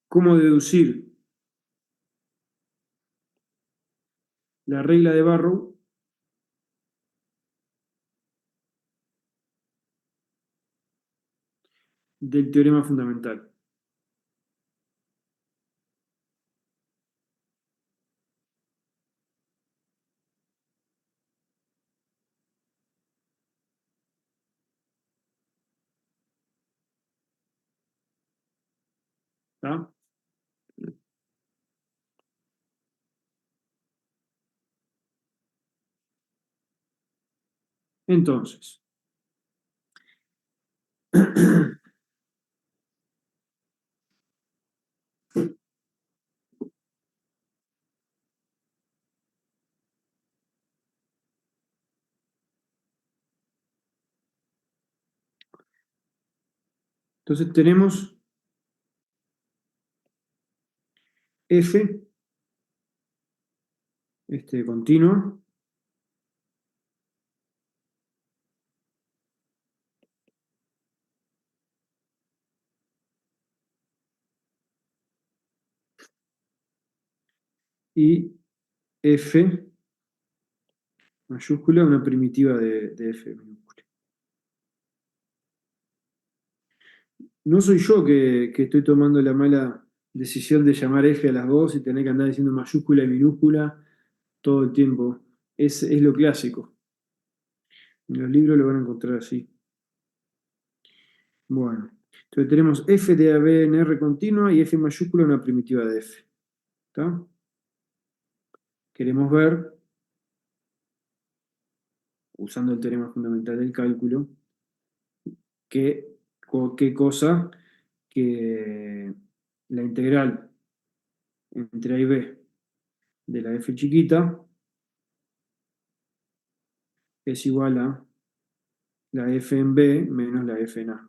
cómo deducir la regla de Barrow del teorema fundamental. ¿Está? Entonces, tenemos f continuo y f mayúscula, una primitiva de f minúscula. No soy yo que estoy tomando la mala decisión de llamar f a las dos y tener que andar diciendo mayúscula y minúscula todo el tiempo. Es lo clásico. En los libros lo van a encontrar así. Bueno, entonces tenemos f de AB en R continua y f mayúscula una primitiva de f. ¿Está? Queremos ver, usando el teorema fundamental del cálculo, qué cosa que la integral entre A y B de la f chiquita es igual a la f en B menos la f en A.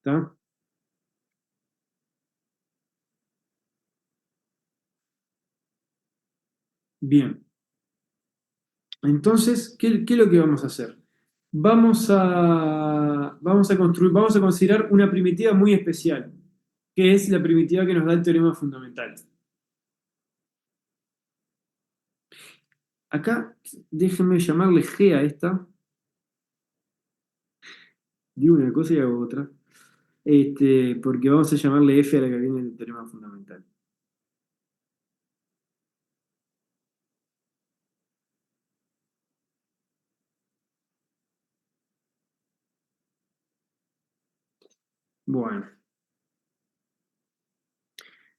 ¿Está? Bien. Entonces, ¿qué es lo que vamos a hacer? Vamos a construir, vamos a considerar una primitiva muy especial, que es la primitiva que nos da el teorema fundamental. Acá, déjenme llamarle G a esta. Digo una cosa y hago otra. Porque vamos a llamarle F a la que viene del teorema fundamental. Bueno,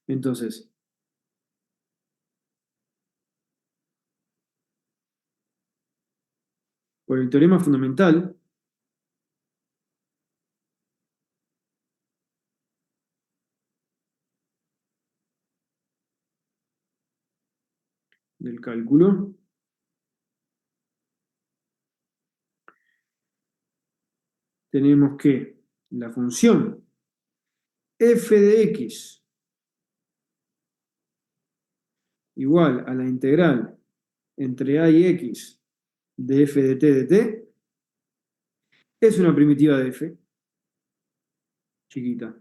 entonces, por el teorema fundamental del cálculo, tenemos que la función f de x igual a la integral entre a y x de f de t de t es una primitiva de f chiquita.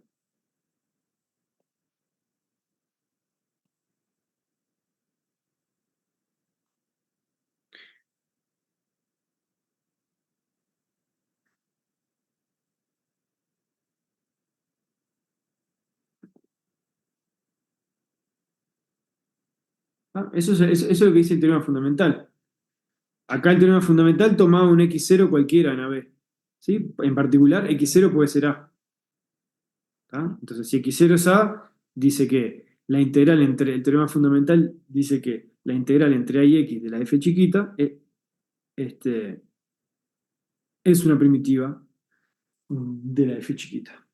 ¿Ah? Eso es lo que dice el teorema fundamental. Acá el teorema fundamental tomaba un x0 cualquiera en AB. ¿Sí? En particular, x0 puede ser A. ¿Tá? Entonces, si x0 es A, dice que la integral entre el teorema fundamental dice que la integral entre A y X de la f chiquita es una primitiva de la f chiquita.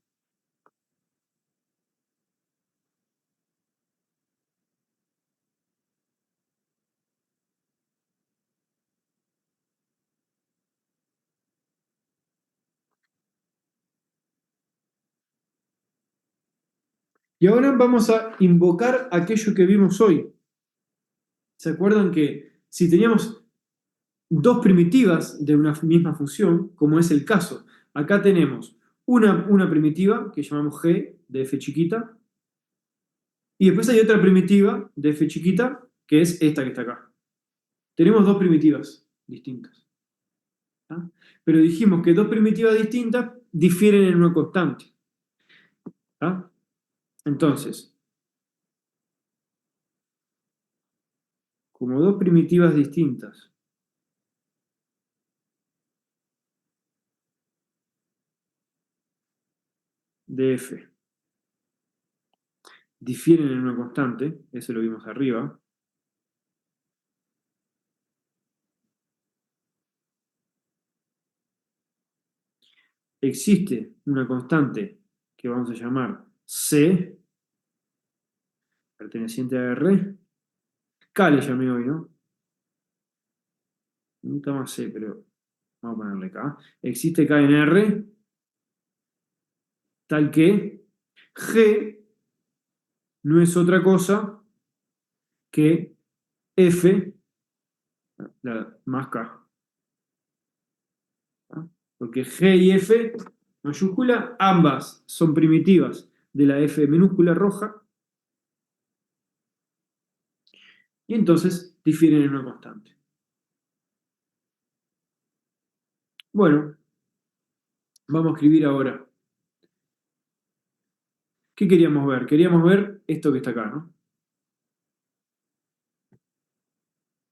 Y ahora vamos a invocar aquello que vimos hoy. ¿Se acuerdan que si teníamos dos primitivas de una misma función, como es el caso, acá tenemos una primitiva que llamamos g de f chiquita, y después hay otra primitiva de f chiquita, que es esta que está acá. Tenemos dos primitivas distintas. ¿Ah? Pero dijimos que dos primitivas distintas difieren en una constante. ¿Ah? Entonces, como dos primitivas distintas de f difieren en una constante, eso lo vimos arriba, existe una constante que vamos a llamar C, perteneciente a R. K le llamé hoy, ¿no? Nunca más C, pero vamos a ponerle K. Existe K en R, tal que G no es otra cosa que F más K. ¿Ah? Porque G y F mayúscula, ambas son primitivas de la F minúscula roja, y entonces difieren en una constante. Bueno, vamos a escribir ahora. ¿Qué queríamos ver? Queríamos ver esto que está acá, ¿no?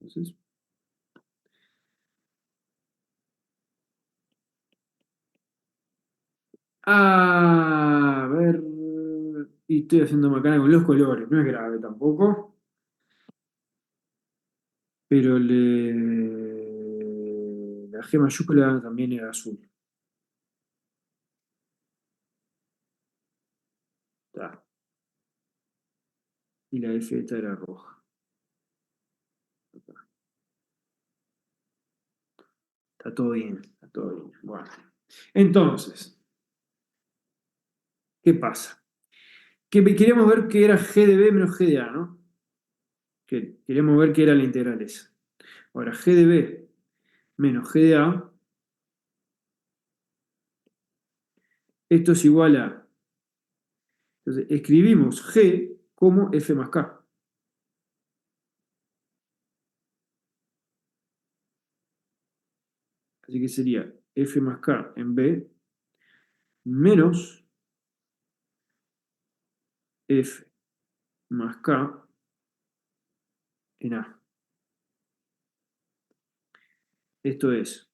Entonces, a ver. Y estoy haciendo macana con los colores, no es grave tampoco. Pero la G mayúscula también era azul. Está. Y la F esta era roja. Está todo bien, está todo bien. Bueno. Entonces, ¿qué pasa? Queríamos ver qué era G de B menos G de A, ¿no? Queríamos ver qué era la integral esa. Ahora, G de B menos G de A, esto es igual a... Entonces, escribimos G como F más K. Así que sería F más K en B menos F más K en A. Esto es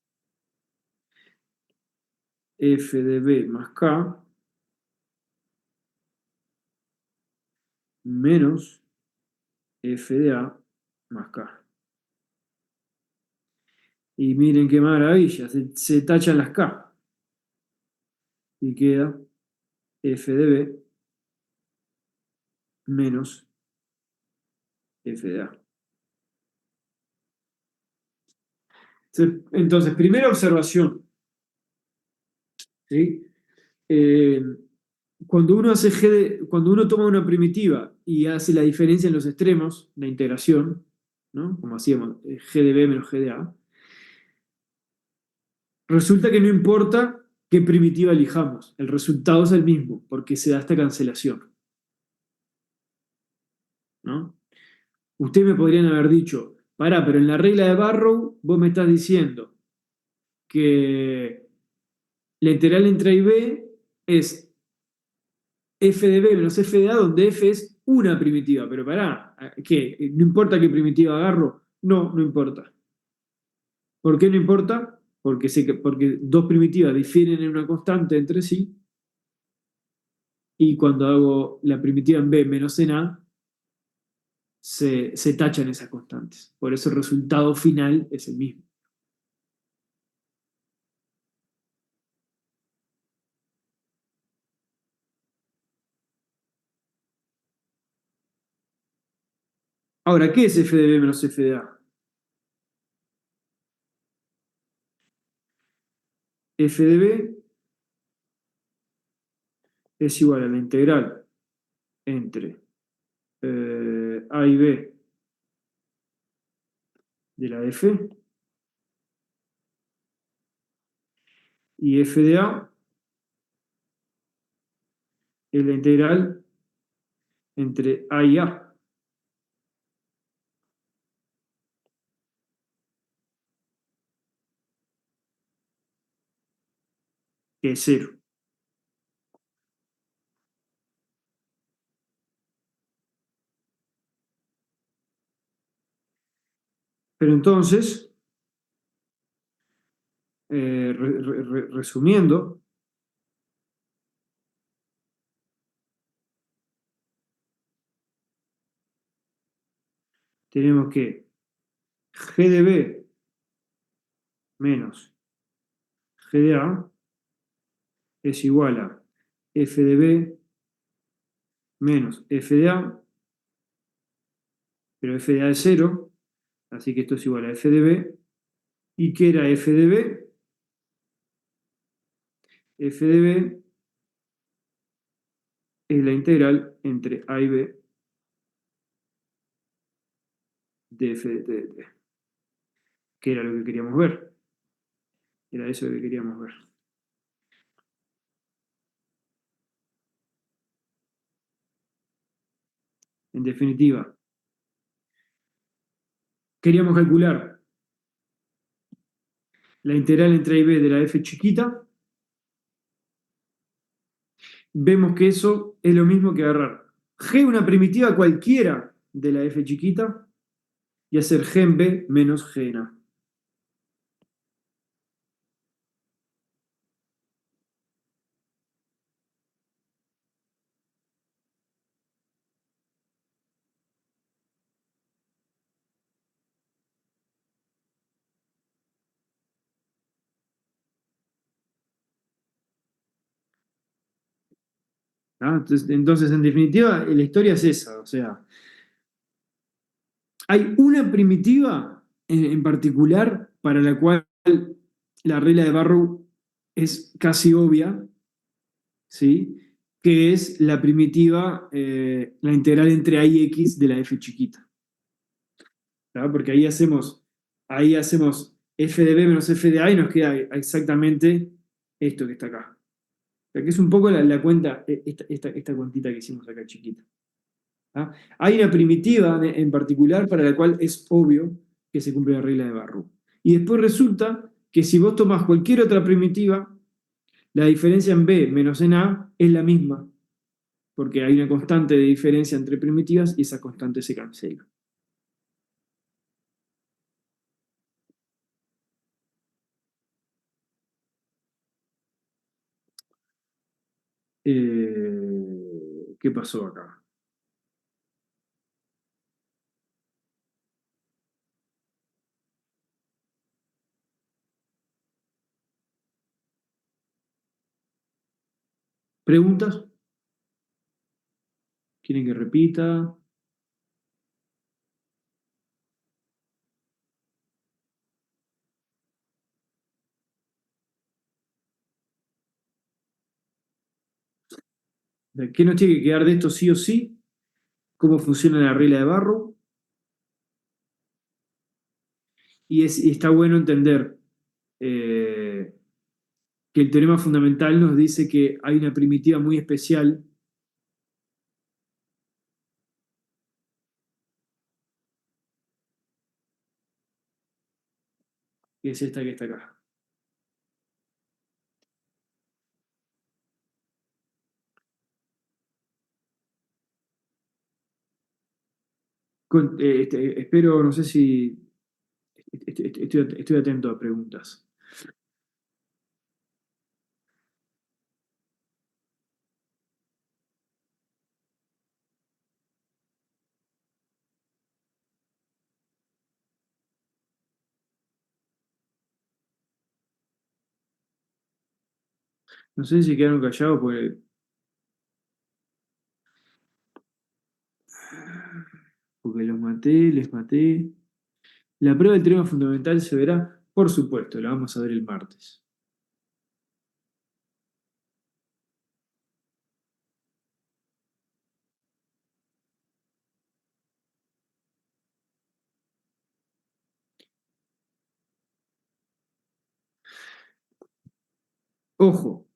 F de B más K menos F de A más K. Y miren qué maravilla, se tachan las K. Y queda F de B menos F de A. Entonces, primera observación. ¿Sí? Cuando uno toma una primitiva y hace la diferencia en los extremos, la integración, ¿no? Como hacíamos, G de B menos G de A, resulta que no importa qué primitiva elijamos, el resultado es el mismo, porque se da esta cancelación, ¿no? Ustedes me podrían haber dicho, pará, pero en la regla de Barrow vos me estás diciendo que la integral entre A y B es f de B menos f de A, donde f es una primitiva. Pero pará, ¿qué? ¿No importa qué primitiva agarro? No, no importa. ¿Por qué no importa? Porque dos primitivas difieren en una constante entre sí, y cuando hago la primitiva en B menos en A, se tachan esas constantes. Por eso el resultado final es el mismo. Ahora, ¿qué es f de B menos f de A? F de B es igual a la integral entre A y B de la f, y f de a es la integral entre a y a, que es 0. Pero entonces, resumiendo, tenemos que g de b menos g de a es igual a f de b menos f de a, pero f de a es 0, así que esto es igual a f de b. ¿Y qué era f de b? F de b es la integral entre a y b de f de t de t, que era lo que queríamos ver. Era eso lo que queríamos ver. En definitiva, queríamos calcular la integral entre a y b de la f chiquita. Vemos que eso es lo mismo que agarrar g una primitiva cualquiera de la f chiquita y hacer g en b menos g en a. ¿Ah? Entonces, en definitiva, la historia es esa. O sea, hay una primitiva en particular para la cual la regla de Barrow es casi obvia, ¿sí? Que es la primitiva, la integral entre a y x de la f chiquita. ¿Tá? Porque ahí hacemos f de b menos f de a y nos queda exactamente esto que está acá. O sea, que es un poco la cuenta, esta cuentita que hicimos acá chiquita. ¿Tá? Hay una primitiva en particular para la cual es obvio que se cumple la regla de Barrow. Y después resulta que si vos tomás cualquier otra primitiva, la diferencia en b menos en a es la misma, porque hay una constante de diferencia entre primitivas y esa constante se cancela. ¿Qué pasó acá? ¿Preguntas? ¿Quieren que repita? ¿Qué nos tiene que quedar de esto sí o sí? ¿Cómo funciona la regla de Barrow? Y está bueno entender que el teorema fundamental nos dice que hay una primitiva muy especial que es esta que está acá. Espero, no sé si estoy atento a preguntas. No sé si quedaron callados porque los maté, les maté. La prueba del teorema fundamental se verá, por supuesto, la vamos a ver el martes. Ojo,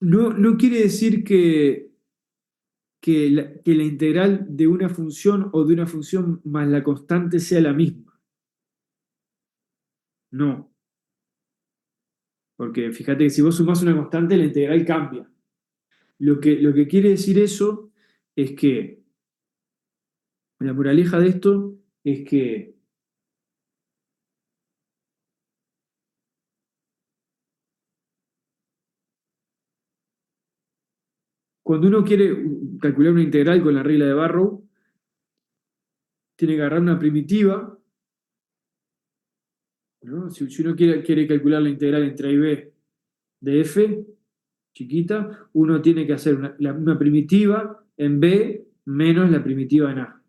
no quiere decir que la integral de una función o de una función más la constante sea la misma. No. Porque fíjate que si vos sumás una constante, la integral cambia. Lo que quiere decir eso es que la moraleja de esto es que cuando uno quiere calcular una integral con la regla de Barrow, tiene que agarrar una primitiva, ¿no? Si uno quiere calcular la integral entre A y B de f, chiquita, uno tiene que hacer una primitiva en B menos la primitiva en A.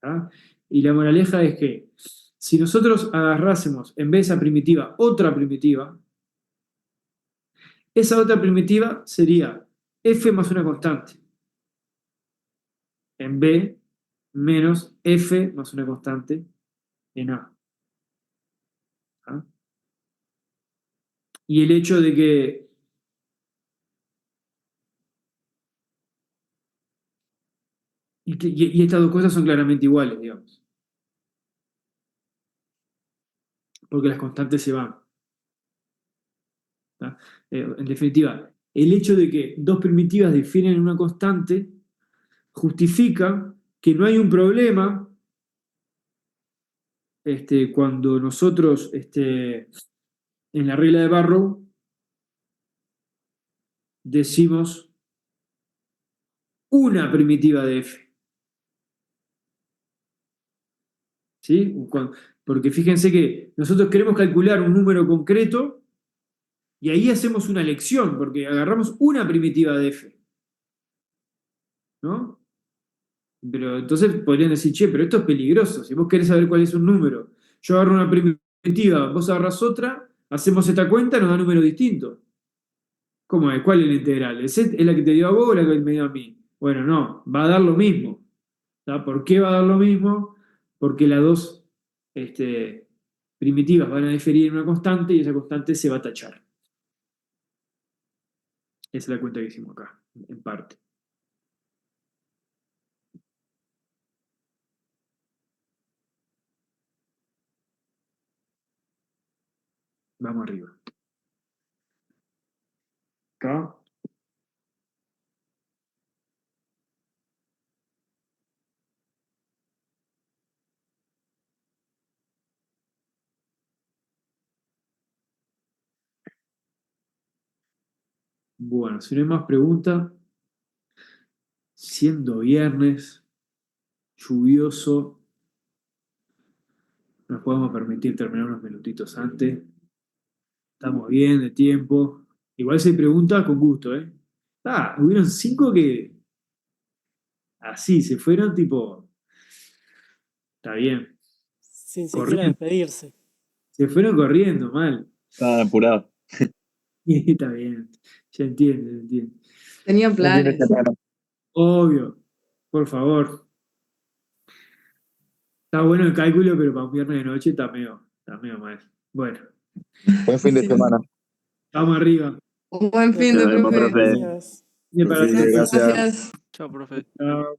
¿Tá? Y la moraleja es que si nosotros agarrásemos en vez de esa primitiva otra primitiva, esa otra primitiva sería f más una constante en B menos f más una constante en A. ¿Tá? Y el hecho de que y estas dos cosas son claramente iguales, digamos. Porque las constantes se van. ¿Tá? En definitiva, el hecho de que dos primitivas difieren en una constante justifica que no hay un problema cuando nosotros en la regla de Barrow decimos una primitiva de f. ¿Sí? Porque fíjense que nosotros queremos calcular un número concreto y ahí hacemos una elección, porque agarramos una primitiva de f. ¿No? Pero entonces podrían decir, che, pero esto es peligroso. Si vos querés saber cuál es un número, yo agarro una primitiva, vos agarrás otra, hacemos esta cuenta, nos da número distinto. ¿Cómo es? ¿Cuál es la integral? ¿Es la que te dio a vos o la que me dio a mí? Bueno, no, va a dar lo mismo. ¿Tá? ¿Por qué va a dar lo mismo? Porque las dos primitivas van a diferir en una constante y esa constante se va a tachar. Esa es la cuenta que hicimos acá, en parte. Vamos arriba. Acá. Bueno, si no hay más preguntas, siendo viernes, lluvioso, nos podemos permitir terminar unos minutitos antes. Estamos bien de tiempo. Igual se pregunta con gusto, ¿eh? Hubieron 5 que así se fueron, tipo. Está bien. Sin siquiera Corriendo. despedirse. Se fueron corriendo, mal. Estaban apurados. Está bien. Se entiende, se entiende. Tenían planes. Obvio. Por favor. Está bueno el cálculo, pero para un viernes de noche está medio mal. Bueno. Buen fin de Sí. semana. Vamos arriba. Un buen fin de Nos vemos, profe. profe. Gracias. Bien para Sí, todos. gracias. Gracias. Chao, profe. Chao.